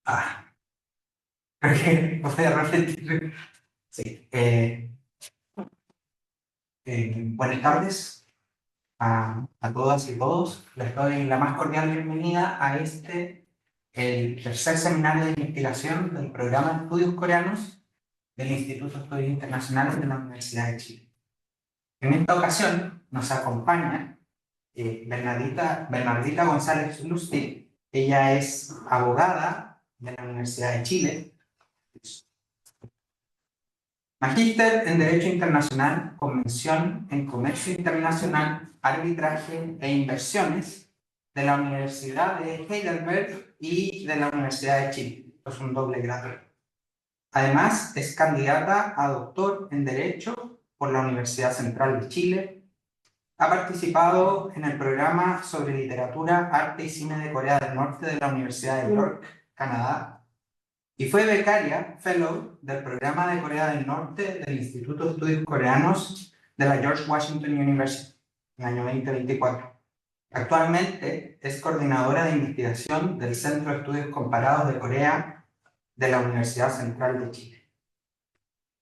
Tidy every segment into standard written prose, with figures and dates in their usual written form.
Ah, creo que voy a repetir. Sí. Buenas tardes a todas y todos. Les doy la más cordial bienvenida a el tercer seminario de investigación del programa de estudios coreanos del Instituto de Estudios Internacionales de la Universidad de Chile. En esta ocasión nos acompaña Bernardita González Lustig. Ella es abogada de la Universidad de Chile, magíster en Derecho Internacional, con mención en Comercio Internacional, Arbitraje e Inversiones de la Universidad de Heidelberg y de la Universidad de Chile. Esto es un doble grado. Además, es candidata a doctor en Derecho por la Universidad Central de Chile. Ha participado en el programa sobre literatura, arte y cine de Corea del Norte de la Universidad de York, Canadá. Y fue becaria, fellow, del programa de Corea del Norte del Instituto de Estudios Coreanos de la George Washington University, en el año 2024. Actualmente es coordinadora de investigación del Centro de Estudios Comparados de Corea de la Universidad Central de Chile.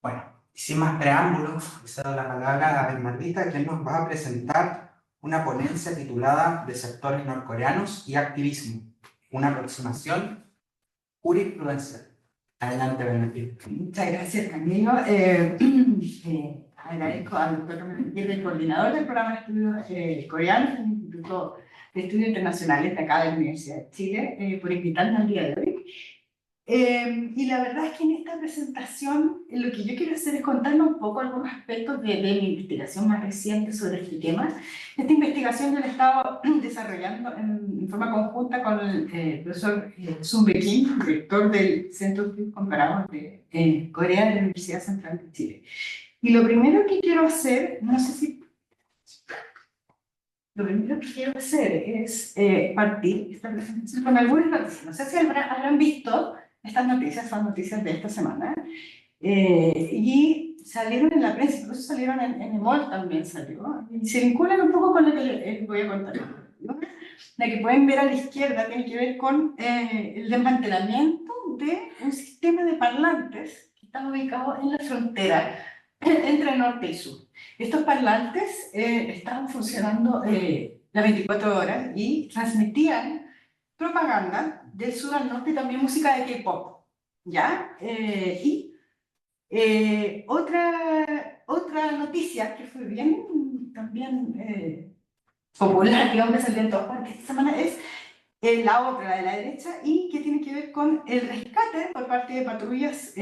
Bueno, y sin más preámbulos, le cedo la palabra a Bernardita, que nos va a presentar una ponencia titulada Desertores norcoreanos y activismo, una aproximación jurisprudencial. Adelante, Bernardita. Muchas gracias, Camilo. Agradezco al doctor Ramírez, el coordinador del programa de estudios coreanos del Instituto de Estudios Internacionales de acá de la Universidad de Chile, por invitarme al día de hoy. Y la verdad es que en esta presentación lo que yo quiero hacer es contarles un poco algunos aspectos de mi investigación más reciente sobre este tema. Esta investigación yo la he estado desarrollando en forma conjunta con el profesor Sun Bae Kim, director del Centro de Estudios Comparados de Corea de la Universidad Central de Chile. Y lo primero que quiero hacer, no sé si... Lo primero que quiero hacer es partir esta presentación con algunas noticias. No sé si habrán visto. Estas noticias son noticias de esta semana y salieron en la prensa, incluso salieron en EMOL también salió, y se vinculan un poco con lo que les voy a contar. La que pueden ver a la izquierda tiene que ver con el desmantelamiento de un sistema de parlantes que están ubicados en la frontera entre norte y sur. Estos parlantes estaban funcionando las 24 horas y transmitían propaganda del sur al norte y también música de K-pop, ¿ya? Otra noticia que fue bien también popular, que hombre salió en todas partes esta semana, es la otra, la de la derecha, y que tiene que ver con el rescate por parte de patrullas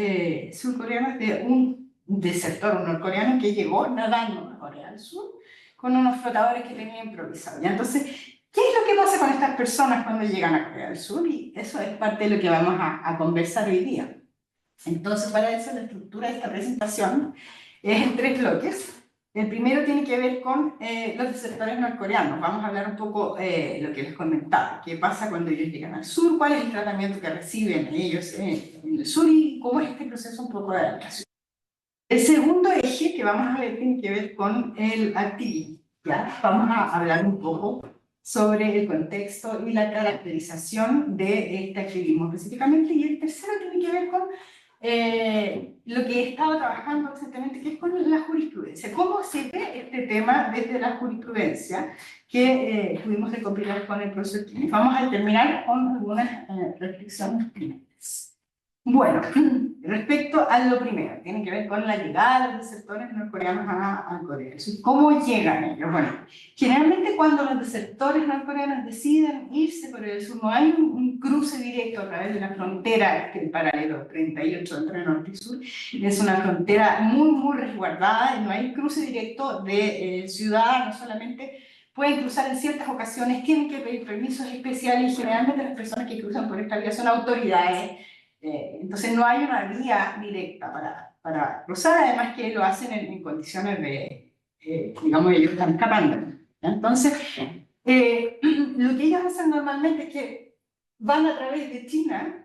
surcoreanas de un desertor, un norcoreano que llegó nadando a Corea del Sur con unos flotadores que tenía improvisados. Entonces, ¿qué es lo que pasa con estas personas cuando llegan a Corea del Sur? Y eso es parte de lo que vamos a conversar hoy día. Entonces, para eso, la estructura de esta presentación es en 3 bloques. El primero tiene que ver con los desertores norcoreanos. Vamos a hablar un poco lo que les comentaba. ¿Qué pasa cuando ellos llegan al sur? ¿Cuál es el tratamiento que reciben ellos en el sur? Y cómo es este proceso un poco de adaptación. El segundo eje que vamos a ver tiene que ver con el activismo. ¿Ya? Vamos a hablar un poco sobre el contexto y la caracterización de este activismo específicamente. Y el tercero tiene que ver con lo que he estado trabajando recientemente, que es con la jurisprudencia. ¿Cómo se ve este tema desde la jurisprudencia que pudimos recopilar con el profesor Kim? Vamos a terminar con algunas reflexiones finales. Bueno, respecto a lo primero, tiene que ver con la llegada de los desertores norcoreanos a Corea del Sur. ¿Cómo llegan ellos? Bueno, generalmente cuando los desertores norcoreanos deciden irse a Corea del Sur, no hay un cruce directo a través de la frontera, el paralelo 38 entre norte y sur. Es una frontera muy resguardada y no hay cruce directo de ciudadanos solamente. Pueden cruzar en ciertas ocasiones, tienen que pedir permisos especiales y generalmente las personas que cruzan por esta vía son autoridades. Entonces no hay una vía directa para cruzar, además que lo hacen en condiciones de, digamos, ellos están escapando. Entonces, lo que ellos hacen normalmente es que van a través de China,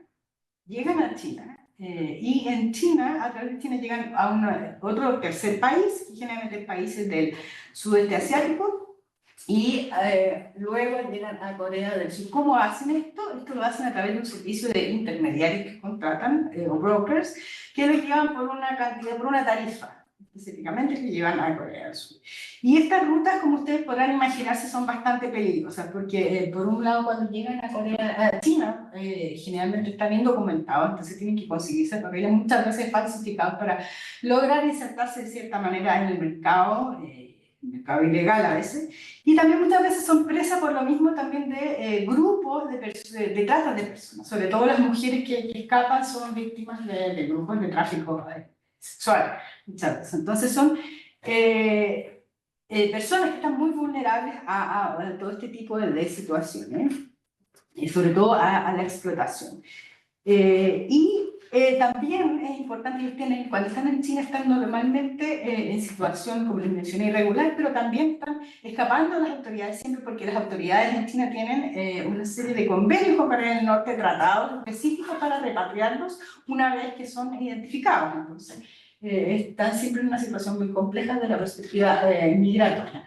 llegan a China, y en China, a través de China llegan a otro tercer país, generalmente países del sudeste asiático, y luego llegan a Corea del Sur. ¿Cómo hacen esto? Esto lo hacen a través de un servicio de intermediarios que contratan, o brokers, que los llevan por una cantidad, por una tarifa, específicamente que llevan a Corea del Sur. Y estas rutas, como ustedes podrán imaginarse, son bastante peligrosas, porque por un lado, cuando llegan a China, generalmente están indocumentados, entonces tienen que conseguirse papeles muchas veces falsificados para lograr insertarse de cierta manera en el mercado ilegal a veces, y también muchas veces son presas por lo mismo también de grupos de trata de personas, sobre todo las mujeres que escapan son víctimas de grupos de tráfico sexual, muchas veces. Entonces son personas que están muy vulnerables a todo este tipo de situaciones, y sobre todo a la explotación. También es importante que cuando están en China están normalmente en situación, como les mencioné, irregular, pero también están escapando a las autoridades siempre porque las autoridades en China tienen una serie de convenios con Corea del Norte, tratados específicos para repatriarlos una vez que son identificados. Entonces, están siempre en una situación muy compleja de la perspectiva migratoria.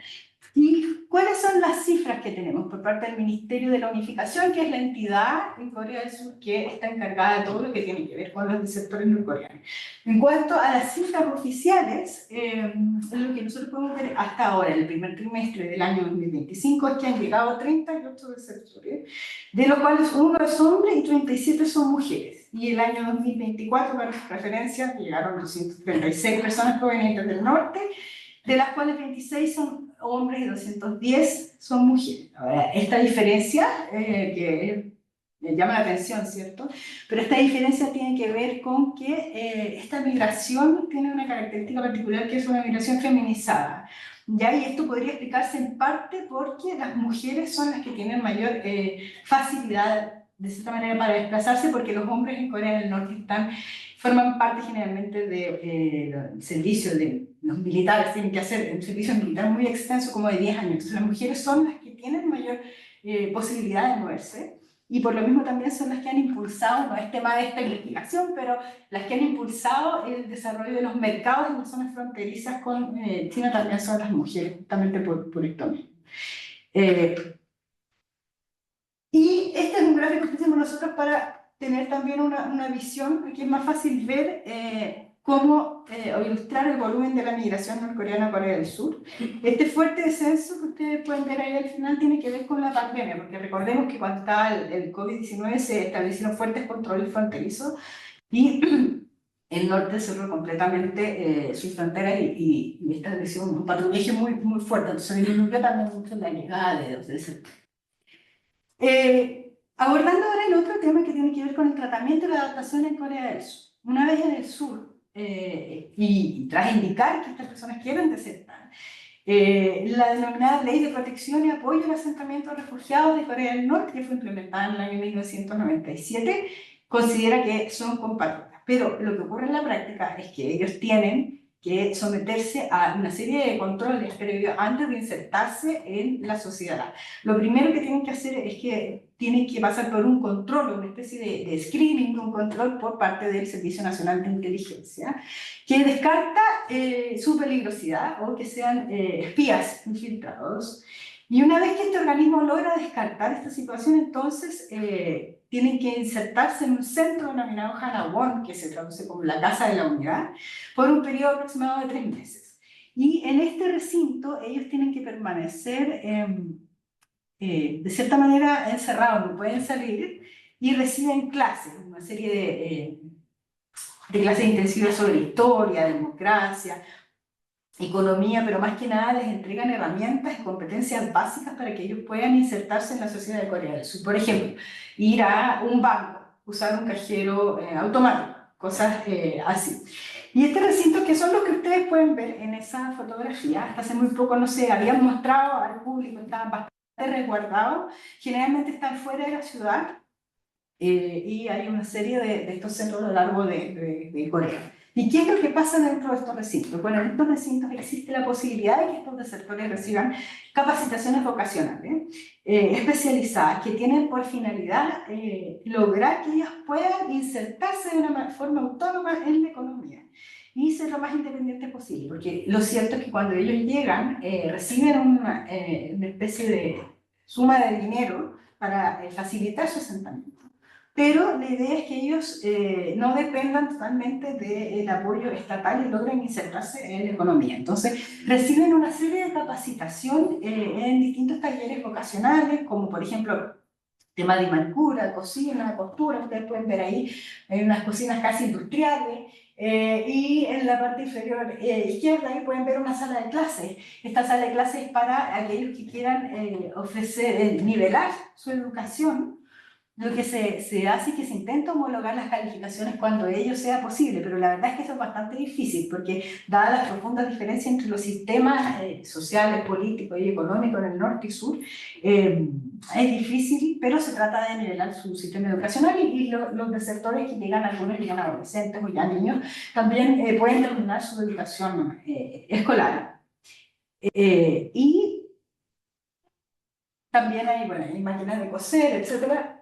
¿Y cuáles son las cifras que tenemos por parte del Ministerio de la Unificación, que es la entidad en Corea del Sur que está encargada de todo lo que tiene que ver con los sectores norcoreanos? En cuanto a las cifras oficiales, lo que nosotros podemos ver hasta ahora, en el primer trimestre del año 2025, es que han llegado 38 desertores, de los cuales uno es hombre y 37 son mujeres. Y el año 2024, para referencia, llegaron 236 personas provenientes del norte, de las cuales 26 son hombres y 210 son mujeres. Ahora, esta diferencia, que me llama la atención, ¿cierto? Pero esta diferencia tiene que ver con que esta migración tiene una característica particular, que es una migración feminizada. ¿Ya? Y esto podría explicarse en parte porque las mujeres son las que tienen mayor facilidad, de cierta manera, para desplazarse, porque los hombres en Corea del Norte forman parte generalmente del servicio de los militares, tienen que hacer un servicio militar muy extenso, como de 10 años. Entonces, las mujeres son las que tienen mayor posibilidad de moverse, y por lo mismo también son las que han impulsado, no es tema de esta investigación, pero las que han impulsado el desarrollo de los mercados en las zonas fronterizas con China también son las mujeres, justamente por esto mismo. Y este es un gráfico que hicimos nosotros para tener también una visión que es más fácil ver cómo o ilustrar el volumen de la migración norcoreana a Corea del Sur. Este fuerte descenso que ustedes pueden ver ahí al final tiene que ver con la pandemia, porque recordemos que cuando estaba el COVID-19 se establecieron fuertes controles fronterizos y el norte cerró completamente sus fronteras y estableció un patrullaje muy fuerte. Entonces disminuyó también mucho la llegada de los desertores. Abordando ahora el otro tema que tiene que ver con el tratamiento y la adaptación en Corea del Sur. Una vez en el sur, y tras indicar que estas personas quieren desertar, la denominada Ley de Protección y Apoyo al Asentamiento de Refugiados de Corea del Norte, que fue implementada en el año 1997, considera que son compatriotas. Pero lo que ocurre en la práctica es que ellos tienen que someterse a una serie de controles previos antes de insertarse en la sociedad. Lo primero que tienen que hacer es que tienen que pasar por un control, una especie de screening, un control por parte del Servicio Nacional de Inteligencia, que descarta su peligrosidad o que sean espías infiltrados. Y una vez que este organismo logra descartar esta situación, entonces tienen que insertarse en un centro denominado Hanawon, que se traduce como la Casa de la Unidad, por un periodo aproximado de 3 meses. Y en este recinto ellos tienen que permanecer de cierta manera encerrados, no pueden salir, y reciben clases, una serie de clases intensivas sobre historia, democracia, economía, pero más que nada les entregan herramientas y competencias básicas para que ellos puedan insertarse en la sociedad de Corea del Sur. Por ejemplo, ir a un banco, usar un cajero automático, cosas así. Y este recinto, que son los que ustedes pueden ver en esa fotografía, hasta hace muy poco no se habían mostrado al público, estaban bastante resguardados, generalmente están fuera de la ciudad, y hay una serie de estos centros a lo largo de Corea. ¿Y qué es lo que pasa dentro de estos recintos? Bueno, en estos recintos existe la posibilidad de que estos desertores reciban capacitaciones vocacionales especializadas que tienen por finalidad lograr que ellas puedan insertarse de una forma autónoma en la economía. y ser lo más independiente posible, porque lo cierto es que cuando ellos llegan, reciben una especie de suma de dinero para facilitar su asentamiento. Pero la idea es que ellos no dependan totalmente del apoyo estatal y logren insertarse en la economía. Entonces, reciben una serie de capacitación en distintos talleres vocacionales, como por ejemplo tema de manicura, cocina, costura. Ustedes pueden ver ahí, hay unas cocinas casi industriales. Y en la parte inferior izquierda ahí pueden ver una sala de clases. Esta sala de clases es para aquellos que quieran ofrecer, nivelar su educación. Lo que se hace es que se intenta homologar las calificaciones cuando ello sea posible, pero la verdad es que eso es bastante difícil, porque dadas las profundas diferencias entre los sistemas sociales, políticos y económicos en el norte y sur, es difícil, pero se trata de nivelar su sistema educacional y los desertores que llegan, algunos llegan adolescentes o ya niños, también pueden terminar su educación escolar. Y también hay, bueno, hay máquinas de coser, etcétera.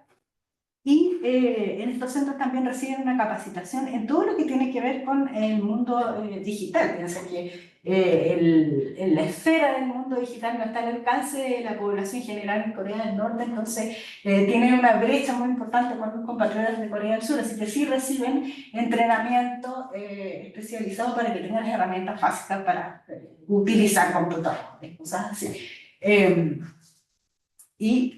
Y en estos centros también reciben una capacitación en todo lo que tiene que ver con el mundo digital. Piensa que en la esfera del mundo digital no está al alcance de la población general en Corea del Norte, entonces tienen una brecha muy importante con los compatriotas de Corea del Sur, así que sí reciben entrenamiento especializado para que tengan las herramientas básicas para utilizar computadores, cosas así. Y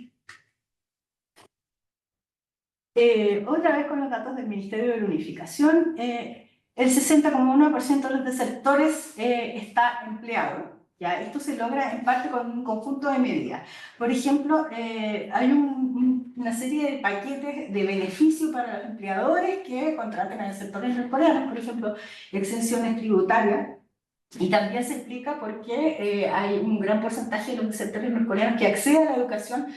otra vez con los datos del Ministerio de la Unificación, el 60,1% de los desertores está empleado. ¿Ya? Esto se logra en parte con un conjunto de medidas. Por ejemplo, hay una serie de paquetes de beneficio para los empleadores que contraten a desertores norcoreanos, por ejemplo, exenciones tributarias. Y también se explica por qué hay un gran porcentaje de los desertores norcoreanos que acceden a la educación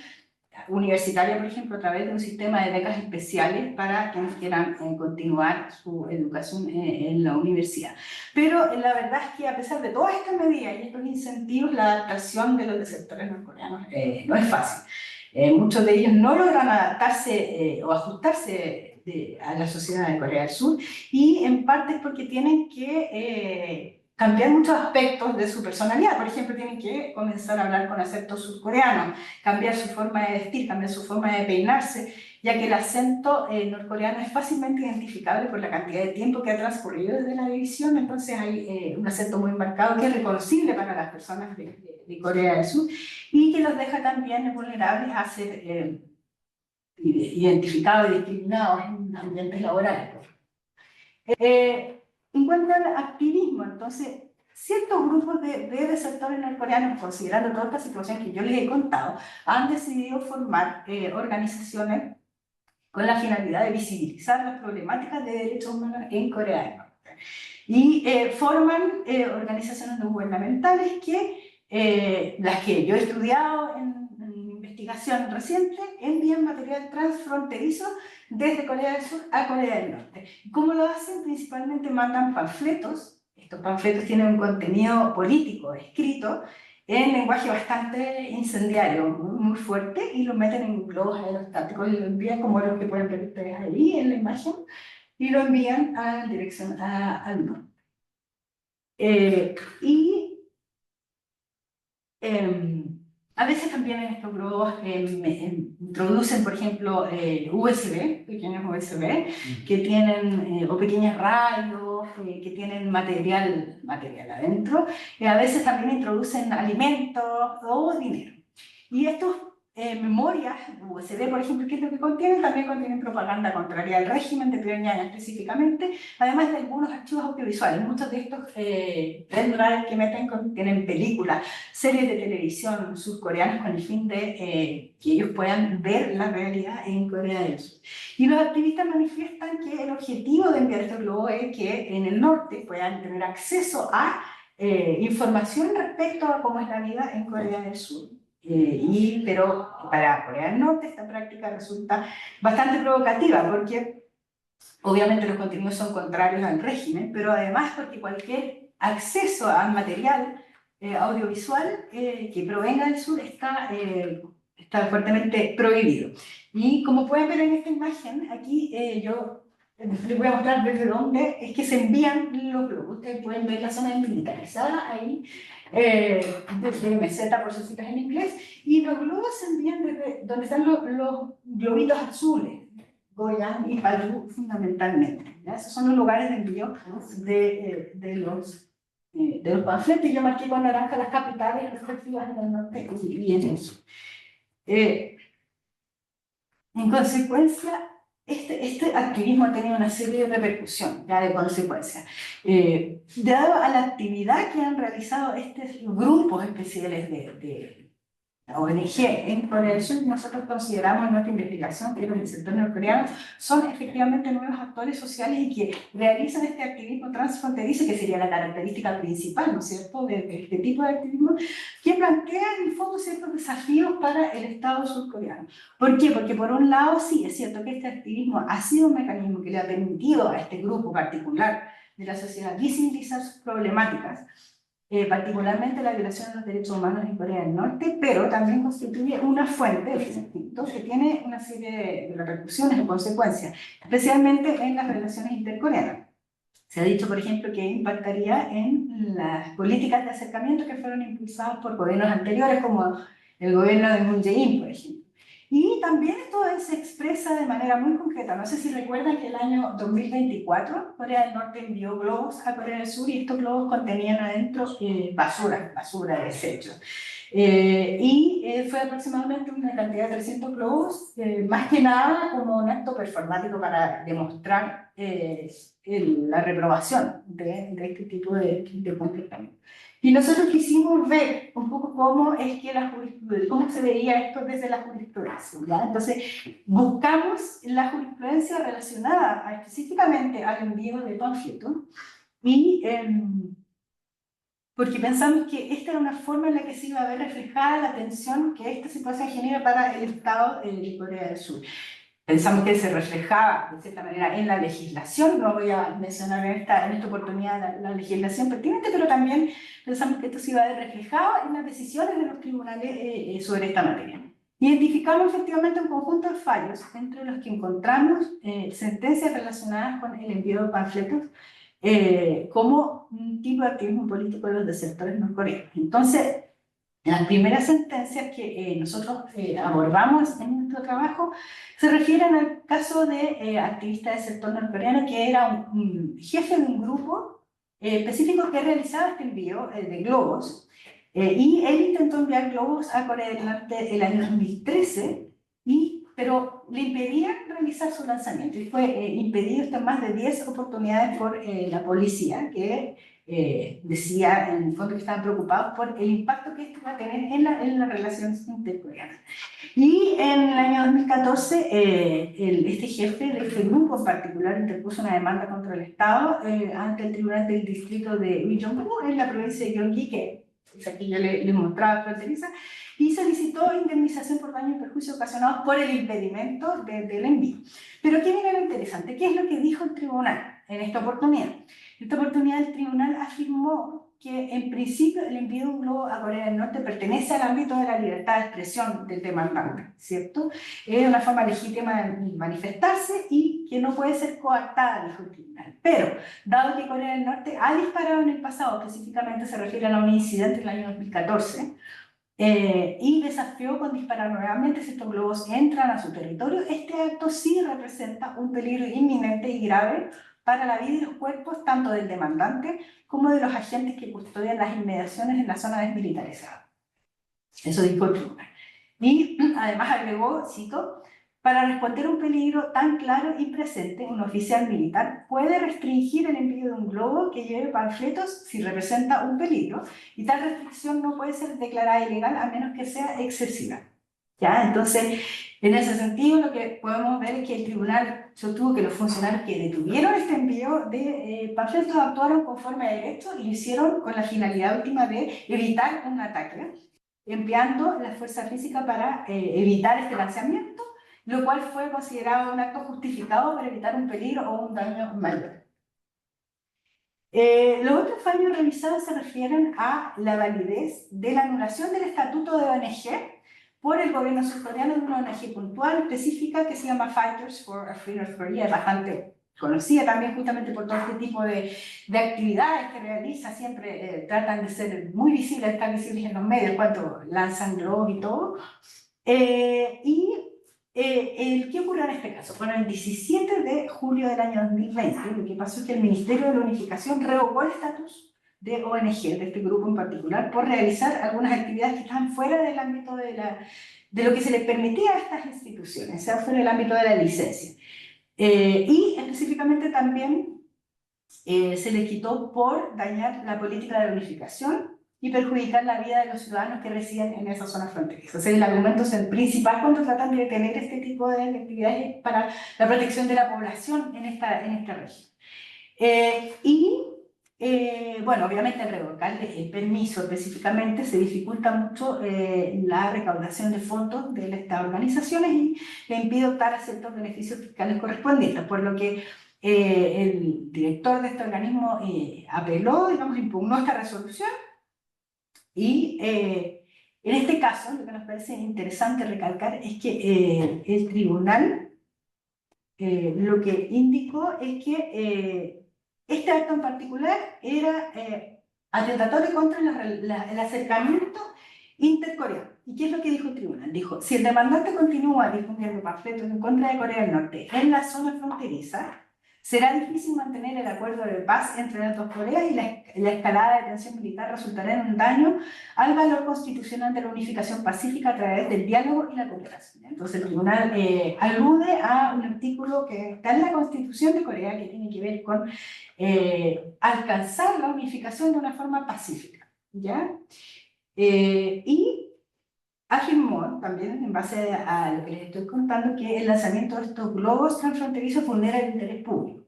universitaria, por ejemplo, a través de un sistema de becas especiales para quienes quieran continuar su educación en la universidad. Pero la verdad es que a pesar de todas estas medidas y estos incentivos, la adaptación de los desertores norcoreanos no es fácil. Muchos de ellos no logran adaptarse o ajustarse a la sociedad de Corea del Sur, y en parte es porque tienen que cambiar muchos aspectos de su personalidad. Por ejemplo, tienen que comenzar a hablar con acento surcoreano, cambiar su forma de vestir, cambiar su forma de peinarse, ya que el acento norcoreano es fácilmente identificable por la cantidad de tiempo que ha transcurrido desde la división. Entonces hay un acento muy marcado que es reconocible para las personas de Corea del Sur y que los deja también vulnerables a ser identificados y discriminados en ambientes laborales. En cuanto al activismo, entonces, ciertos grupos de desertores norcoreanos, considerando toda esta situación que yo les he contado, han decidido formar organizaciones con la finalidad de visibilizar las problemáticas de derechos humanos en Corea del Norte. Y forman organizaciones no gubernamentales que, las que yo he estudiado en investigación reciente, envían material transfronterizo desde Corea del Sur a Corea del Norte. ¿Cómo lo hacen? Principalmente mandan panfletos. Estos panfletos tienen un contenido político escrito en lenguaje bastante incendiario, muy fuerte, y lo meten en globos aerostáticos y lo envían como los que pueden ver ustedes ahí en la imagen, y lo envían a dirección al norte. A veces también en estos globos introducen, por ejemplo, USB, pequeños USB, que tienen, o pequeñas radios, que tienen material adentro. A veces también introducen alimentos o dinero. Y estos memorias USB, por ejemplo, ¿qué es lo que contienen? También contienen propaganda contraria al régimen de Pyongyang específicamente, además de algunos archivos audiovisuales. Muchos de estos pendrives que meten contienen películas, series de televisión surcoreanas con el fin de que ellos puedan ver la realidad en Corea del Sur. Y los activistas manifiestan que el objetivo de enviar estos globos es que en el norte puedan tener acceso a información respecto a cómo es la vida en Corea del Sur. Pero para Corea del Norte esta práctica resulta bastante provocativa porque obviamente los contenidos son contrarios al régimen, pero además porque cualquier acceso a material audiovisual que provenga del sur está fuertemente prohibido. Y como pueden ver en esta imagen, aquí yo les voy a mostrar desde dónde es que se envían los globos. Ustedes pueden ver la zona militarizada ahí, desde meseta por sus siglas en inglés, y los globos se envían desde donde están los globitos azules, Goyán y Palú fundamentalmente, ¿ya? Esos son los lugares de envío de los panfletos. Yo marqué con naranja las capitales respectivas en el norte y en el sur. En consecuencia, este activismo ha tenido una serie de repercusiones, ya de consecuencias. Dado a la actividad que han realizado estos grupos especiales de la ONG en Corea del Sur, nosotros consideramos en nuestra investigación que los del sector norcoreano son efectivamente nuevos actores sociales y que realizan este activismo transfronterizo, que sería la característica principal, ¿no es cierto?, de este tipo de activismo, que plantea en el fondo ciertos desafíos para el Estado surcoreano. ¿Por qué? Porque por un lado sí, es cierto que este activismo ha sido un mecanismo que le ha permitido a este grupo particular de la sociedad visibilizar sus problemáticas, particularmente la violación de los derechos humanos en Corea del Norte, pero también constituye una fuente de conflictos que tiene una serie de repercusiones o consecuencias, especialmente en las relaciones intercoreanas. Se ha dicho, por ejemplo, que impactaría en las políticas de acercamiento que fueron impulsadas por gobiernos anteriores, como el gobierno de Moon Jae-in, por ejemplo. Y también esto se expresa de manera muy concreta. No sé si recuerdan que el año 2024 Corea del Norte envió globos a Corea del Sur y estos globos contenían adentro basura, desechos. Fue aproximadamente una cantidad de 300 globos, más que nada como un acto performático para demostrar la reprobación de este tipo de comportamiento. Y nosotros quisimos ver un poco cómo es que cómo se veía esto desde la jurisprudencia, ¿ya? Entonces, buscamos la jurisprudencia relacionada específicamente al envío de panfletos y porque pensamos que esta era una forma en la que se iba a ver reflejada la tensión que esta situación genera para el Estado de Corea del Sur. Pensamos que se reflejaba de cierta manera en la legislación, no voy a mencionar en esta oportunidad la legislación pertinente, pero también pensamos que esto se iba a ver reflejado en las decisiones de los tribunales sobre esta materia. Identificamos efectivamente un conjunto de fallos, entre los que encontramos sentencias relacionadas con el envío de panfletos como un tipo de activismo político de los desertores norcoreanos. Entonces, las primeras sentencias que nosotros abordamos en nuestro trabajo se refieren al caso de activista del sector norcoreano que era un jefe de un grupo específico que realizaba este envío de globos, y él intentó enviar globos a Corea del Norte el año 2013, pero le impedían realizar su lanzamiento y fue impedido en más de 10 oportunidades por la policía, que decía en el fondo que estaban preocupados por el impacto que esto va a tener en las relaciones intercoreanas. Y en el año 2014, este jefe de este grupo en particular interpuso una demanda contra el Estado ante el Tribunal del Distrito de Uijeongbu, en la provincia de Gyeonggi, que es aquí yo les mostraba fronteriza, y solicitó indemnización por daños y perjuicios ocasionados por el impedimento del envío. Pero ¿qué viene lo interesante? ¿Qué es lo que dijo el tribunal en esta oportunidad? En esta oportunidad el tribunal afirmó que en principio el envío de un globo a Corea del Norte pertenece al ámbito de la libertad de expresión del demandante, ¿cierto? Es una forma legítima de manifestarse y que no puede ser coartada, dijo el tribunal. Pero, dado que Corea del Norte ha disparado en el pasado, específicamente se refiere a un incidente en el año 2014, y desafió con disparar nuevamente si estos globos entran a su territorio, este acto sí representa un peligro inminente y grave para la vida y los cuerpos tanto del demandante como de los agentes que custodian las inmediaciones en la zona desmilitarizada. Eso dijo el tribunal. Y además agregó, cito, para responder a un peligro tan claro y presente, un oficial militar puede restringir el envío de un globo que lleve panfletos si representa un peligro, y tal restricción no puede ser declarada ilegal a menos que sea excesiva. ¿Ya? Entonces, en ese sentido, lo que podemos ver es que el tribunal sostuvo que los funcionarios que detuvieron este envío de panfletos actuaron conforme a derecho y lo hicieron con la finalidad última de evitar un ataque, empleando la fuerza física para evitar este lanzamiento, lo cual fue considerado un acto justificado para evitar un peligro o un daño mayor. Los otros fallos revisados se refieren a la validez de la anulación del estatuto de ONG por el gobierno surcoreano de una ONG puntual específica que se llama Fighters for a Free North Korea, es bastante conocida también justamente por todo este tipo de actividades que realiza, siempre tratan de ser muy visibles, estar visibles en los medios cuando lanzan globos y todo. ¿Qué ocurrió en este caso? Bueno, el 17 de julio del año 2020, lo que pasó es que el Ministerio de la Unificación revocó el estatus de ONG, de este grupo en particular, por realizar algunas actividades que estaban fuera del ámbito de lo que se les permitía a estas instituciones, o sea, fuera del ámbito de la licencia. Y específicamente también se les quitó por dañar la política de la unificación y perjudicar la vida de los ciudadanos que residen en esa zona fronteriza. O sea, el argumento principal cuando tratan de detener este tipo de actividades para la protección de la población en esta región. Bueno, obviamente al revocarle el permiso específicamente se dificulta mucho la recaudación de fondos de estas organizaciones y le impide optar a ciertos beneficios fiscales correspondientes, por lo que el director de este organismo apeló, digamos, impugnó esta resolución y en este caso lo que nos parece interesante recalcar es que el tribunal lo que indicó es que este acto en particular era atentatorio contra el acercamiento intercoreano. ¿Y qué es lo que dijo el tribunal? Dijo, si el demandante continúa difundiendo panfletos en contra de Corea del Norte en la zona fronteriza, será difícil mantener el acuerdo de paz entre las dos Coreas y la escalada de tensión militar resultará en un daño al valor constitucional de la unificación pacífica a través del diálogo y la cooperación. Entonces el tribunal alude a un artículo que está en la Constitución de Corea que tiene que ver con alcanzar la unificación de una forma pacífica, ¿ya? Y afirmó también, en base a lo que les estoy contando, que el lanzamiento de estos globos transfronterizos vulnera el interés público.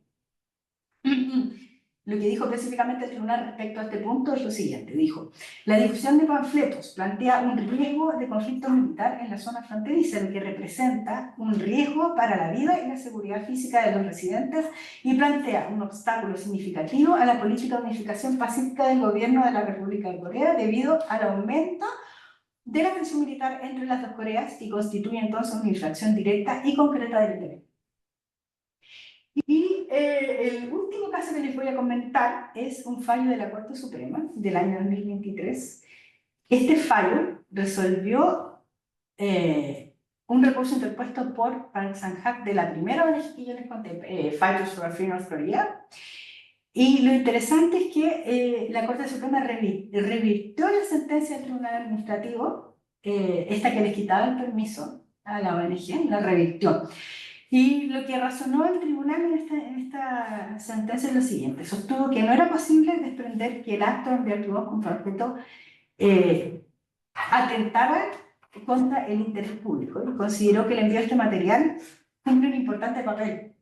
Lo que dijo específicamente el tribunal respecto a este punto es lo siguiente, dijo, la difusión de panfletos plantea un riesgo de conflicto militar en la zona fronteriza, lo que representa un riesgo para la vida y la seguridad física de los residentes y plantea un obstáculo significativo a la política de unificación pacífica del gobierno de la República de Corea debido al aumento de la tensión militar entre las dos Coreas y constituye entonces una infracción directa y concreta del derecho. Y el último caso que les voy a comentar es un fallo de la Corte Suprema del año 2023. Este fallo resolvió un recurso interpuesto por Park Sang-hak de la primera ONG que yo les conté, Fighters for a Free North Korea. Y lo interesante es que la Corte Suprema revirtió la sentencia del Tribunal Administrativo, esta que les quitaba el permiso a la ONG, la revirtió. Y lo que razonó el tribunal en esta sentencia es lo siguiente, sostuvo que no era posible desprender que el acto de enviar globos con panfletos atentaba contra el interés público y consideró que el envío de este material cumple un importante papel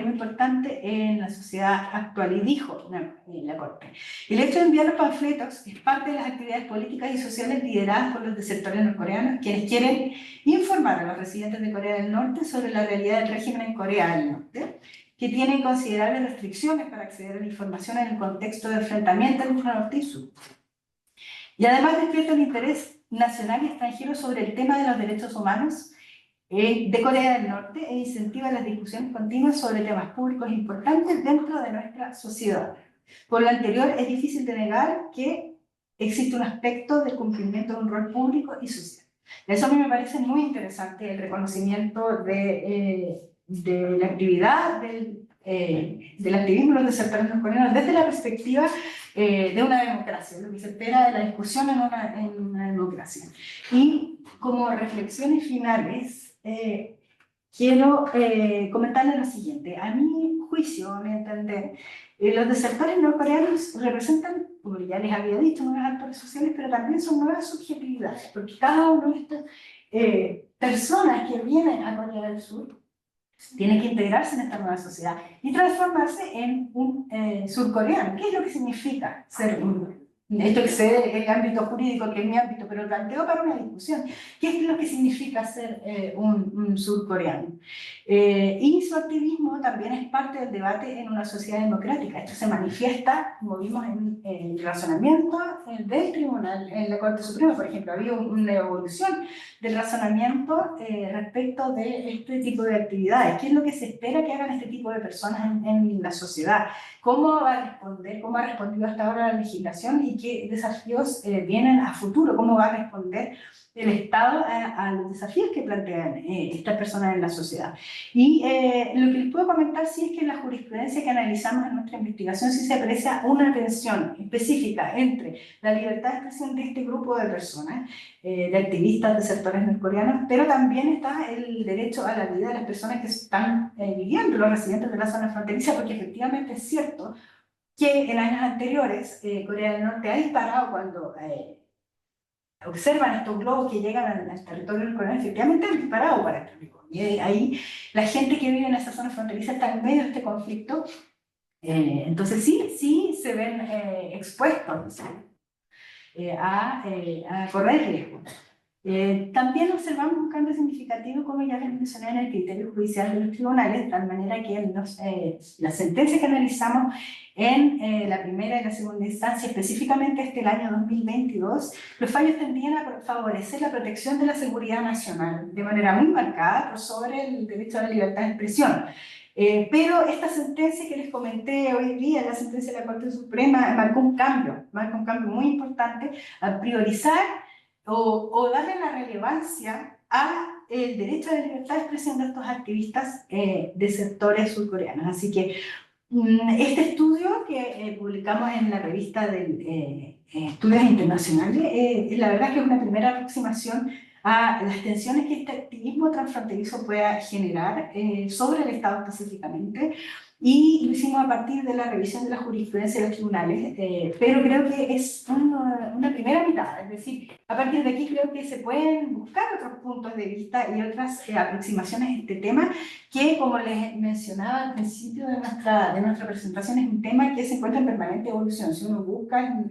muy importante en la sociedad actual y dijo en la Corte. El hecho de enviar los panfletos es parte de las actividades políticas y sociales lideradas por los desertores norcoreanos, quienes quieren informar a los residentes de Corea del Norte sobre la realidad del régimen en Corea del Norte, que tienen considerables restricciones para acceder a la información en el contexto de enfrentamiento entre norte y sur. Y además despierta el interés nacional y extranjero sobre el tema de los derechos humanos de Corea del Norte e incentiva las discusiones continuas sobre temas públicos importantes dentro de nuestra sociedad. Por lo anterior, es difícil de negar que existe un aspecto del cumplimiento de un rol público y social. Eso a mí me parece muy interesante, el reconocimiento de la actividad del activismo de los desertores norcoreanos desde la perspectiva de una democracia, lo que se espera de la discusión en una democracia. Y como reflexiones finales, quiero comentarles lo siguiente. A mi juicio, a mi entender, los desertores norcoreanos representan, como ya les había dicho, nuevas actores sociales, pero también son nuevas subjetividades, porque cada una de estas personas que vienen a Corea del Sur tiene que integrarse en esta nueva sociedad y transformarse en un surcoreano. ¿Qué es lo que significa ser un esto excede el ámbito jurídico, que es mi ámbito, pero lo planteo para una discusión. ¿Qué es lo que significa ser un surcoreano? Y su activismo también es parte del debate en una sociedad democrática. Esto se manifiesta, como vimos en el razonamiento del tribunal, en la Corte Suprema, por ejemplo. Ha habido una evolución del razonamiento respecto de este tipo de actividades. ¿Qué es lo que se espera que hagan este tipo de personas en la sociedad? ¿Cómo va a responder, cómo ha respondido hasta ahora la legislación y qué desafíos vienen a futuro? ¿Cómo va a responder el Estado a los desafíos que plantean estas personas en la sociedad? Y lo que les puedo comentar sí es que en la jurisprudencia que analizamos en nuestra investigación sí se aprecia una tensión específica entre la libertad de expresión de este grupo de personas, de activistas de sectores norcoreanos, pero también está el derecho a la vida de las personas que están viviendo, los residentes de la zona fronteriza, porque efectivamente es cierto que en años anteriores Corea del Norte ha disparado cuando observan estos globos que llegan al territorio norcoreano, efectivamente han disparado para el público. Y ahí la gente que vive en esa zona fronteriza está en medio de este conflicto, entonces sí se ven expuestos a correr riesgo. También observamos un cambio significativo, como ya les mencioné, en el criterio judicial de los tribunales, de tal manera que en las sentencias que analizamos en la primera y la segunda instancia, específicamente el año 2022, los fallos tendían a favorecer la protección de la seguridad nacional de manera muy marcada por sobre el derecho a la libertad de expresión. Pero esta sentencia que les comenté hoy día, la sentencia de la Corte Suprema, marcó un cambio muy importante a priorizar o darle la relevancia a el derecho a la libertad de expresión de estos activistas de sectores surcoreanos. Así que este estudio que publicamos en la revista de Estudios Internacionales, la verdad que es una primera aproximación a las tensiones que este activismo transfronterizo pueda generar sobre el Estado específicamente, y lo hicimos a partir de la revisión de la jurisprudencia de los tribunales, pero creo que es una primera mitad, es decir, a partir de aquí creo que se pueden buscar otros puntos de vista y otras aproximaciones a este tema, que como les mencionaba al principio de nuestra presentación, es un tema que se encuentra en permanente evolución. Si uno busca,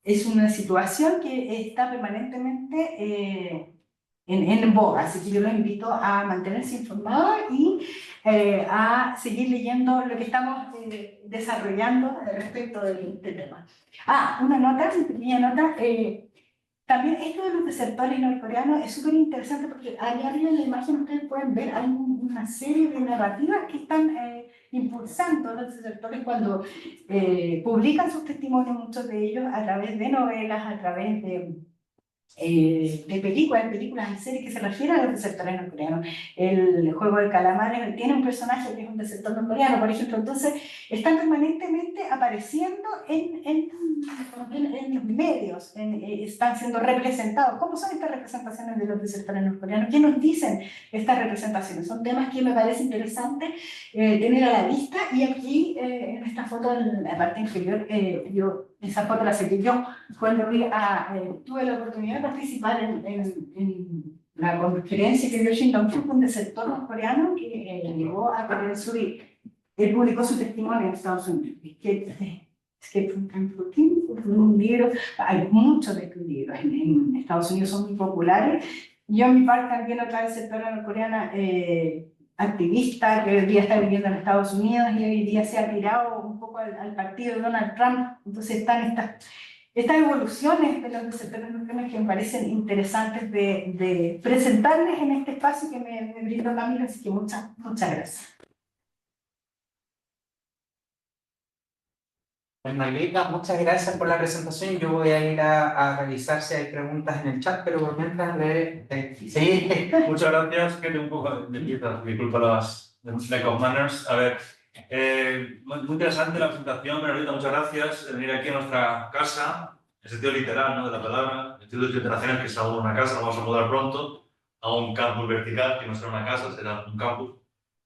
es una situación que está permanentemente en boga, así que yo los invito a mantenerse informados y a seguir leyendo lo que estamos desarrollando respecto del tema. Una pequeña nota. También esto de los desertores norcoreanos es súper interesante porque allá arriba en la imagen ustedes pueden ver, hay una serie de narrativas que están impulsando a los desertores cuando publican sus testimonios, muchos de ellos a través de novelas, a través de películas y series que se refieren a los desertores norcoreanos. El juego del calamar tiene un personaje que es un desertor norcoreano, por ejemplo, entonces están permanentemente apareciendo en los medios, están siendo representados. ¿Cómo son estas representaciones de los desertores norcoreanos? ¿Qué nos dicen estas representaciones? Son temas que me parece interesante tener a la vista, y aquí en esta foto, en la parte inferior, esa foto la saqué yo cuando tuve la oportunidad de participar en la conferencia que dio Shin Dong-suk, un desertor norcoreano que llegó a Corea del Sur, y él publicó su testimonio en Estados Unidos. Escape from Camp 14, un libro, hay muchos de estos libros en Estados Unidos, son muy populares. Yo en mi parte también otra desertora norcoreana, activista que hoy día está viviendo en Estados Unidos y hoy día se ha tirado un poco al partido de Donald Trump. Entonces están estas evoluciones de los desertores norcoreanos que me parecen interesantes de presentarles en este espacio que me brindó Camilo, así que muchas gracias. Pues Margarita, muchas gracias por la presentación. Yo voy a ir a revisar si hay preguntas en el chat, pero por mientras sí. Muchas gracias, que un poco disculpa las lack of manners. A ver, muy interesante la presentación, Margarita, muchas gracias. Venir aquí a nuestra casa, en sentido literal, ¿no?, de la palabra, Instituto Internacional, que es aún una casa, nos vamos a mudar pronto a un campus vertical, que no será una casa, será un campus.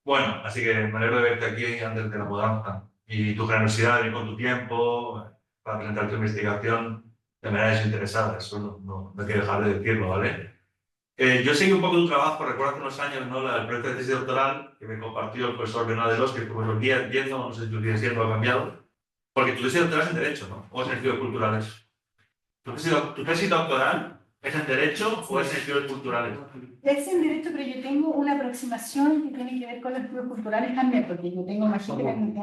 Bueno, así que me alegro de verte aquí antes de la mudanza. Y tu generosidad de venir con tu tiempo para presentar tu investigación de manera desinteresada, eso no quiero dejar de decirlo, ¿vale? Yo seguí un poco tu trabajo, recuerdo hace unos años, ¿no?, el proyecto de tesis doctoral que me compartió el profesor Bernardo de los, que fue los 10 no sé si lo sigue siendo, ha cambiado, Porque tu tesis doctoral es en Derecho, ¿no? ¿O es en Estudios Culturales? ¿Tu tesis doctoral es en Derecho o es en Estudios Culturales? Es en Derecho, pero yo tengo una aproximación que tiene que ver con los estudios culturales también, porque yo tengo magíster en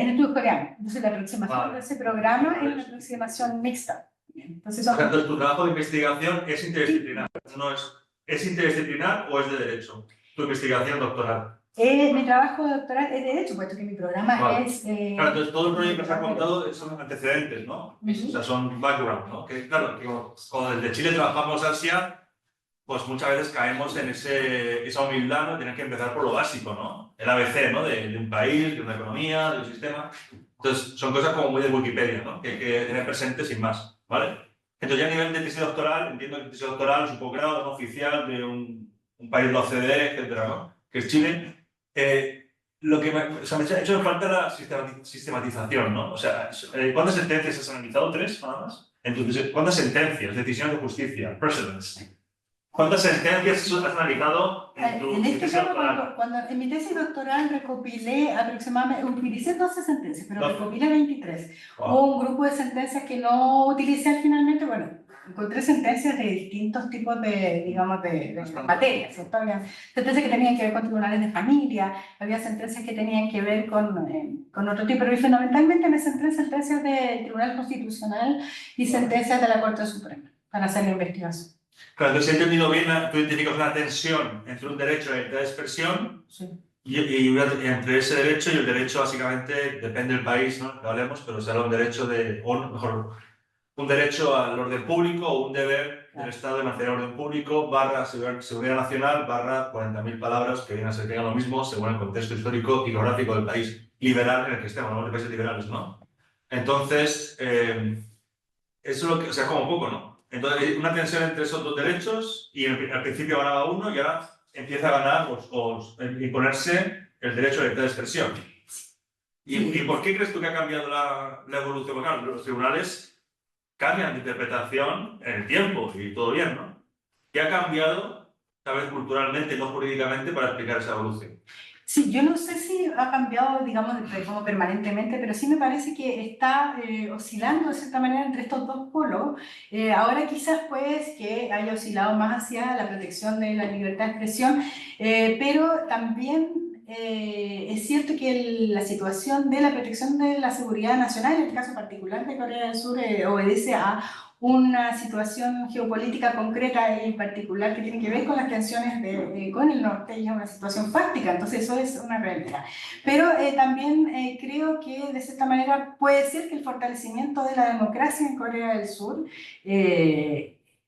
estudios coreanos. Entonces, la aproximación de ese programa es una aproximación mixta. Entonces, Entonces, tu trabajo de investigación es interdisciplinar. ¿Es interdisciplinar o es de Derecho? Tu investigación doctoral. mi trabajo doctoral es de Derecho, puesto que mi programa es... Claro, entonces todo el rollo que os ha contado son antecedentes, ¿no? O sea, son background, ¿no? Que claro, que cuando desde Chile trabajamos Asia, pues muchas veces caemos en esa humildad, ¿no? Tener que empezar por lo básico, ¿no? El ABC, ¿no? De un país, de una economía, de un sistema. Entonces, son cosas como muy de Wikipedia, ¿no? Que hay que tener presente sin más, ¿vale? Entonces, ya a nivel de tesis doctoral, entiendo que tesis doctoral es un posgrado no oficial de un país de la OCDE, etcétera, ¿no? Que es Chile. Lo que me ha hecho falta la sistematización, ¿no? O sea, ¿cuántas sentencias has analizado? ¿3 nada más? Entonces, ¿cuántas sentencias? Decisiones de justicia, precedents. ¿Cuántas sentencias has analizado en tu tesis doctoral? Cuando en mi tesis doctoral recopilé aproximadamente, utilicé 12 sentencias, pero recopilé 23. Wow. Hubo un grupo de sentencias que no utilicé finalmente, bueno, encontré sentencias de distintos tipos de, digamos, de materias, ¿cierto? Había sentencias que tenían que ver con tribunales de familia, había sentencias que tenían que ver con otro tipo, pero fundamentalmente me centré en sentencias del Tribunal Constitucional y sentencias de la Corte Suprema para hacer la investigación. Claro, entonces, si he entendido bien, tú identificas una tensión entre un derecho a la libertad de expresión y entre ese derecho y el derecho, básicamente, depende del país, ¿no? Que hablemos, pero será un derecho o mejor, un derecho al orden público o un deber del Estado de mantener orden público, seguridad nacional, 40.000 palabras, que vienen a ser lo mismo según el contexto histórico y geográfico del país liberal en el que estemos, ¿no? De países liberales, ¿no? Entonces, eso es lo que, o sea, como poco, ¿no? Entonces, hay una tensión entre esos dos derechos y al principio ganaba uno y ahora empieza a ganar o imponerse el derecho a la libertad de expresión. ¿Y por qué crees tú que ha cambiado la evolución? Porque claro, los tribunales cambian de interpretación en el tiempo y todo bien, ¿no? ¿Qué ha cambiado, tal vez culturalmente, no jurídicamente, para explicar esa evolución? Sí, yo no sé si ha cambiado, digamos, como permanentemente, pero sí me parece que está oscilando de cierta manera entre estos dos polos. Ahora quizás pues que haya oscilado más hacia la protección de la libertad de expresión, pero también es cierto que la situación de la protección de la seguridad nacional, en el caso particular de Corea del Sur, obedece a una situación geopolítica concreta y particular que tiene que ver con las tensiones con el norte y es una situación fáctica, entonces eso es una realidad. Pero también creo que de cierta manera puede ser que el fortalecimiento de la democracia en Corea del Sur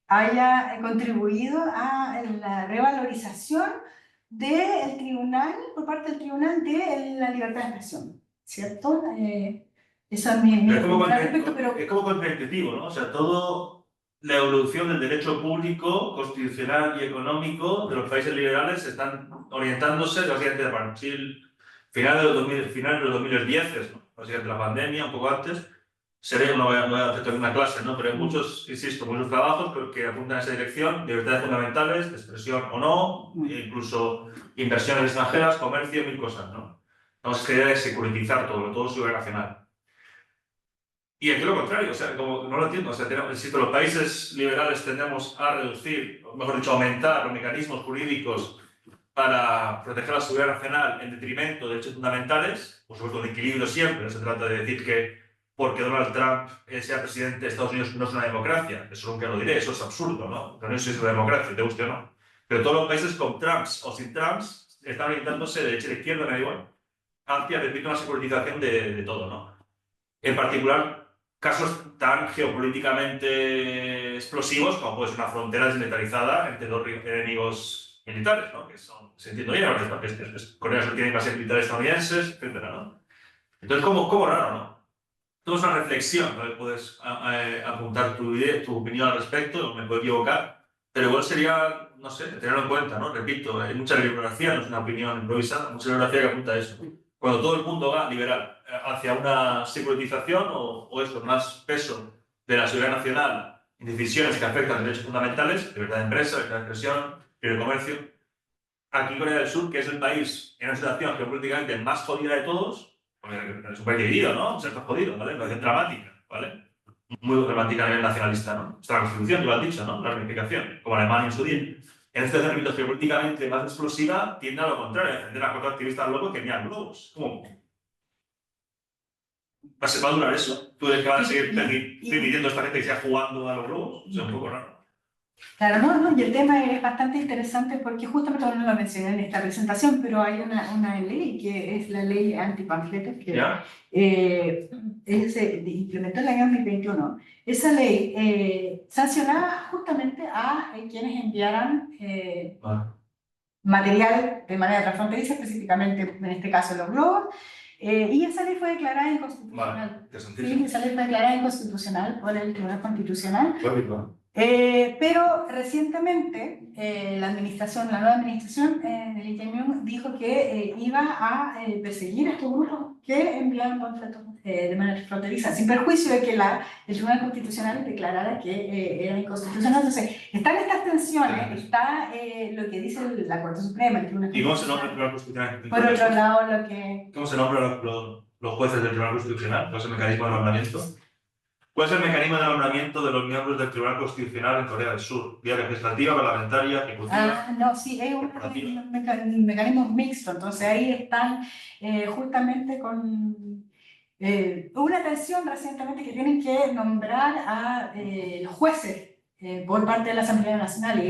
haya contribuido a la revalorización del tribunal, por parte del tribunal, de la libertad de expresión, ¿cierto? Eso es mi opinión al respecto, pero... Es como contraintuitivo, ¿no? O sea, todo la evolución del derecho público, constitucional y económico de los países liberales están orientándose básicamente a partir final de los 2010, ¿no? Básicamente la pandemia, un poco antes. No voy a hacer una clase, ¿no? Pero hay muchos, insisto, muchos trabajos que apuntan a esa dirección, libertades fundamentales, de expresión o no, e incluso inversiones extranjeras, comercio, 1000 cosas, ¿no? Vamos a querer securitizar todo seguridad nacional. Y aquí lo contrario, o sea, como no lo entiendo, o sea, insisto, los países liberales tendemos a reducir, o mejor dicho, aumentar los mecanismos jurídicos para proteger la seguridad nacional en detrimento de derechos fundamentales, por supuesto, de equilibrio siempre, no se trata de decir que porque Donald Trump sea presidente de Estados Unidos no es una democracia, eso nunca lo diré, eso es absurdo, ¿no? Pero eso es una democracia, te guste o no. Pero todos los países con Trumps o sin Trumps están orientándose de derecha a izquierda, me da igual, hacia, repito, una securitización de todo, ¿no? En particular, casos tan geopolíticamente explosivos como puede ser una frontera desmilitarizada entre dos enemigos militares, ¿no? Que son, se entiende bien, porque Corea del Sur tiene bases militares estadounidenses, etc., ¿no? Entonces, como raro, ¿no? Todo es una reflexión, ¿no? Puedes apuntar tu opinión al respecto, me puedo equivocar, pero igual sería, no sé, tenerlo en cuenta, ¿no? Repito, hay mucha bibliografía, no es una opinión improvisada, mucha bibliografía que apunta a eso. Cuando todo el mundo va liberal hacia una securitización o eso, más peso de la seguridad nacional en decisiones que afectan derechos fundamentales, libertad de empresa, libertad de expresión, libre comercio. Aquí Corea del Sur, que es el país en una situación geopolíticamente más jodida de todos, Es un país dividido, ¿no? Se está jodido, ¿vale? Una situación dramática, ¿vale? Muy dramática a nivel nacionalista, ¿no? Está la Constitución, tú lo has dicho, ¿no? La reunificación, como Alemania en su día. En este ámbito geopolíticamente más explosiva tiende a lo contrario, a defender a cuatro activistas locos que envían globos. ¿Cómo? ¿Va a durar eso? ¿Tú crees que van a seguir permitiendo a esta gente que siga jugando a los globos? Es un poco raro. Claro, no, y el tema es bastante interesante porque justamente no lo mencioné en esta presentación, pero hay una ley que es la ley antipanfletos que se implementó en el año 2021. Esa ley sancionaba justamente a quienes enviaran material de manera transfronteriza, específicamente en este caso los globos, y esa ley fue declarada inconstitucional. Sí, esa ley fue declarada inconstitucional por el Tribunal Constitucional. Pero recientemente la nueva administración del Lee Jae-myung dijo que iba a perseguir a estos grupos que enviaban panfletos de manera fronteriza, sin perjuicio de que el Tribunal Constitucional declarara que era inconstitucional. Entonces, están estas tensiones, está lo que dice la Corte Suprema, el Tribunal Constitucional. ¿Y cómo se nombra el Tribunal Constitucional? Por otro lado, ¿cómo se nombran los jueces del Tribunal Constitucional? ¿Cuál es el mecanismo de nombramiento? ¿Cuál es el mecanismo de nombramiento de los miembros del Tribunal Constitucional en Corea del Sur? ¿Vía legislativa, parlamentaria, ejecutiva? No, sí, es un mecanismo mixto. Entonces ahí están justamente con una tensión recientemente que tienen que nombrar a los jueces por parte de la Asamblea Nacional.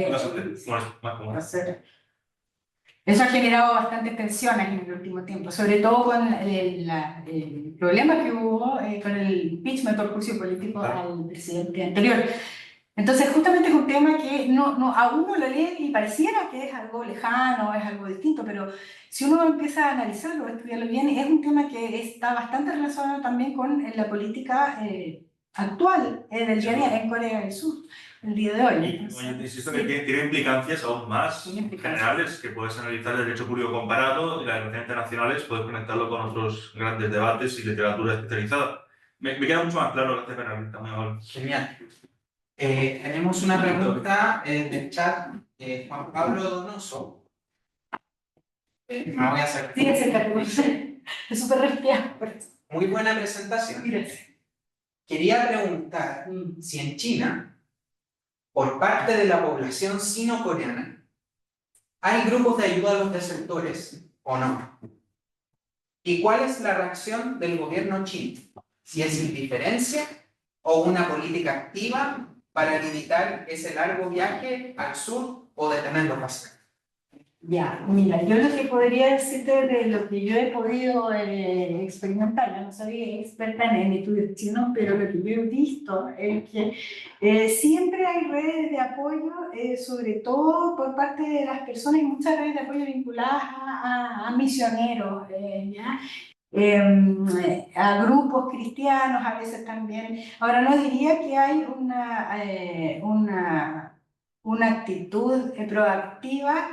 Eso ha generado bastantes tensiones en el último tiempo, sobre todo con el problema que hubo con el impeachment por juicio político al presidente anterior. Entonces, justamente es un tema que a uno lo lee y pareciera que es algo lejano, es algo distinto, pero si uno empieza a analizarlo, a estudiarlo bien, es un tema que está bastante relacionado también con la política actual del día a día en Corea del Sur, el día de hoy. Entonces, insisto que tiene implicancias aún más generales, que puedes analizar el derecho público comparado y las relaciones internacionales, puedes conectarlo con otros grandes debates y literatura especializada. Me queda mucho más claro este penalista, muy amable. Genial. Tenemos una pregunta del chat, Juan Pablo Donoso. Me voy a hacer. Sí, es súper resfriado. Muy buena presentación. Gracias. Quería preguntar si en China, por parte de la población sino-coreana, hay grupos de ayuda a los desertores o no. ¿Y cuál es la reacción del gobierno chino? Si es indiferencia o una política activa para limitar ese largo viaje al sur o detenerlo fácil. Ya, mira, yo lo que podría decirte de lo que yo he podido experimentar, yo no soy experta en estudios chinos, pero lo que yo he visto es que siempre hay redes de apoyo, sobre todo por parte de las personas, y muchas redes de apoyo vinculadas a misioneros, ¿ya? A grupos cristianos a veces también. Ahora, no diría que hay una actitud proactiva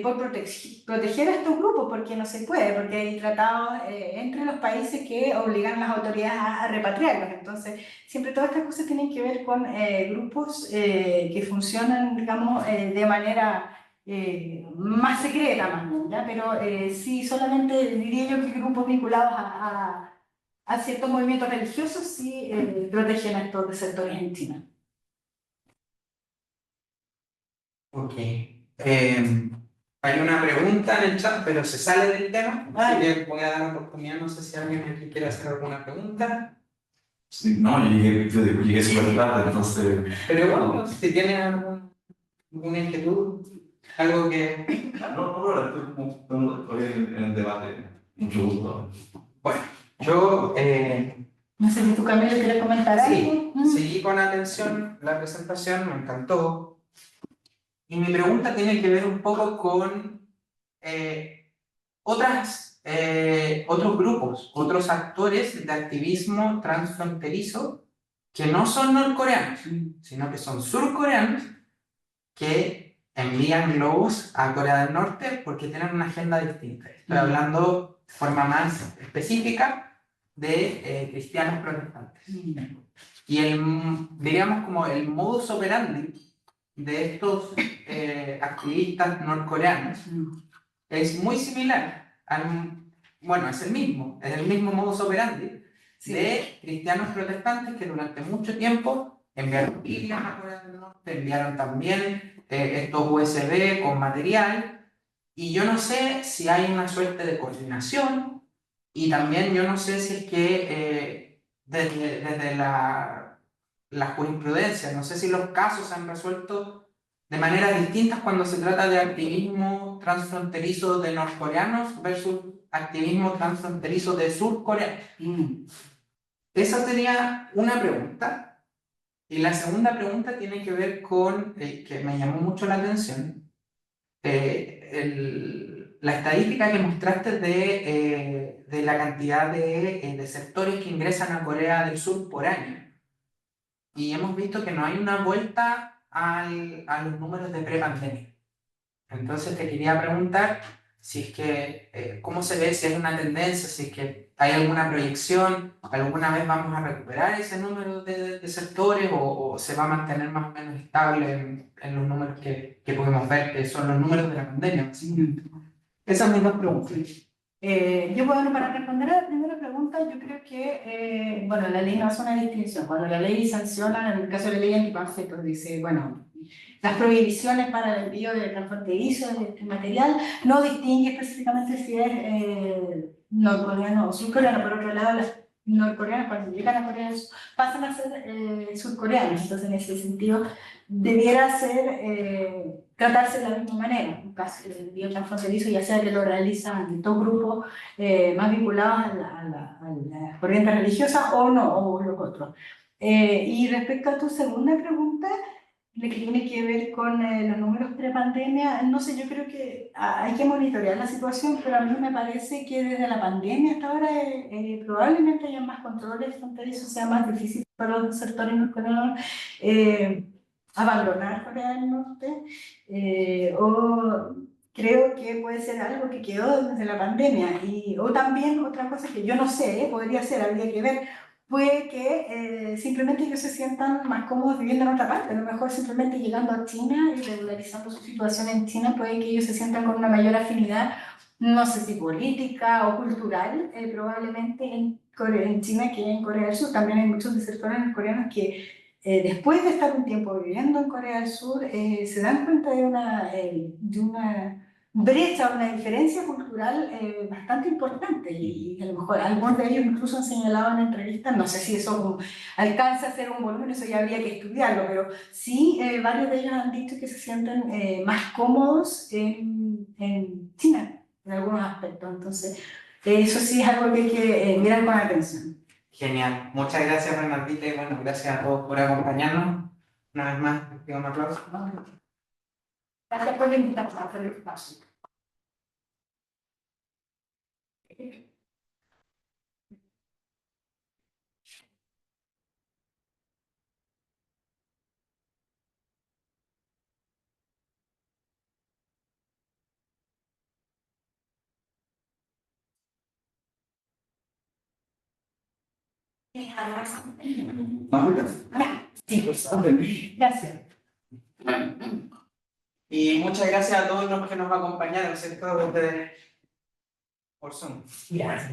por proteger a estos grupos, porque no se puede, porque hay tratados entre los países que obligan a las autoridades a repatriarlos. Entonces, siempre todas estas cosas tienen que ver con grupos que funcionan, digamos, de manera más secreta, más bien, ¿ya? Pero sí, solamente diría yo que grupos vinculados a ciertos movimientos religiosos sí protegen a estos sectores en China. Ok. Hay una pregunta en el chat, pero se sale del tema, así que voy a dar una oportunidad, no sé si alguien aquí quiere hacer alguna pregunta. Sí, no, yo llegué súper tarde, entonces... Pero bueno, si tienen alguna inquietud, algo que... No, estoy en el debate, mucho gusto. Bueno, yo... No sé si tú, Camilo, quieres comentar algo. Sí, seguí con atención la presentación, me encantó. Y mi pregunta tiene que ver un poco con otros grupos, otros actores de activismo transfronterizo que no son norcoreanos, sino que son surcoreanos que envían globos a Corea del Norte porque tienen una agenda distinta. Estoy hablando de forma más específica de cristianos protestantes. Y diríamos como el modus operandi de estos activistas norcoreanos es muy similar bueno, es el mismo modus operandi Sí. de cristianos protestantes que durante mucho tiempo enviaron Biblias a Corea del Norte, enviaron también estos USB con material, y yo no sé si hay una suerte de coordinación, y también yo no sé si es que desde la jurisprudencia, no sé si los casos se han resuelto de maneras distintas cuando se trata de activismo transfronterizo de norcoreanos versus activismo transfronterizo de surcoreanos. Esa sería una pregunta. Y la segunda pregunta tiene que ver con, que me llamó mucho la atención, la estadística que mostraste de la cantidad de desertores que ingresan a Corea del Sur por año. Y hemos visto que no hay una vuelta a los números de prepandemia. Entonces te quería preguntar si es que, ¿cómo se ve? Si es una tendencia, si es que hay alguna proyección, alguna vez vamos a recuperar ese número de sectores o se va a mantener más o menos estable en los números que podemos ver, que son los números de la pandemia. ¿Sí? Esas son mis dos preguntas. Yo, bueno, para responder a la primera pregunta, yo creo que, bueno, la ley no hace una distinción. Cuando la ley sanciona, en el caso de la ley antipanfletos, dice, bueno, las prohibiciones para el envío de transfronterizo de este material no distingue específicamente si es norcoreano o surcoreano. Por otro lado, las norcoreanas cuando llegan a Corea del Sur pasan a ser surcoreanos. Entonces, en ese sentido, debiera ser, tratarse de la misma manera. Un caso de envío transfronterizo, ya sea que lo realizan dos grupos más vinculados a las corrientes religiosas o no, o los otros. Y respecto a tu segunda pregunta, lo que tiene que ver con los números pre-pandemia, no sé, yo creo que hay que monitorear la situación, pero a mí me parece que desde la pandemia hasta ahora probablemente haya más controles fronterizos, sea más difícil para los sectores norcoreanos abandonar Corea del Norte, o creo que puede ser algo que quedó desde la pandemia, o también otra cosa que yo no sé, podría ser, habría que ver, puede que simplemente ellos se sientan más cómodos viviendo en otra parte. A lo mejor simplemente llegando a China y regularizando su situación en China, puede que ellos se sientan con una mayor afinidad, no sé si política o cultural, probablemente en China que en Corea del Sur. También hay muchos desertores coreanos que después de estar un tiempo viviendo en Corea del Sur, se dan cuenta de una brecha, una diferencia cultural bastante importante, y a lo mejor algunos de ellos incluso han señalado en entrevistas, no sé si eso alcanza a ser un volumen, eso ya habría que estudiarlo, pero sí varios de ellos han dicho que se sienten más cómodos en China, en algunos aspectos. Entonces eso sí es algo que hay que mirar con atención. Genial. Muchas gracias, Bernardita, y bueno, gracias a todos por acompañarnos. Una vez más, les pido un aplauso. Gracias por la invitación a hacer el espacio. Sí, pues, gracias. Y muchas gracias a todos los que nos acompañaron, ¿cierto? Por Zoom. Gracias.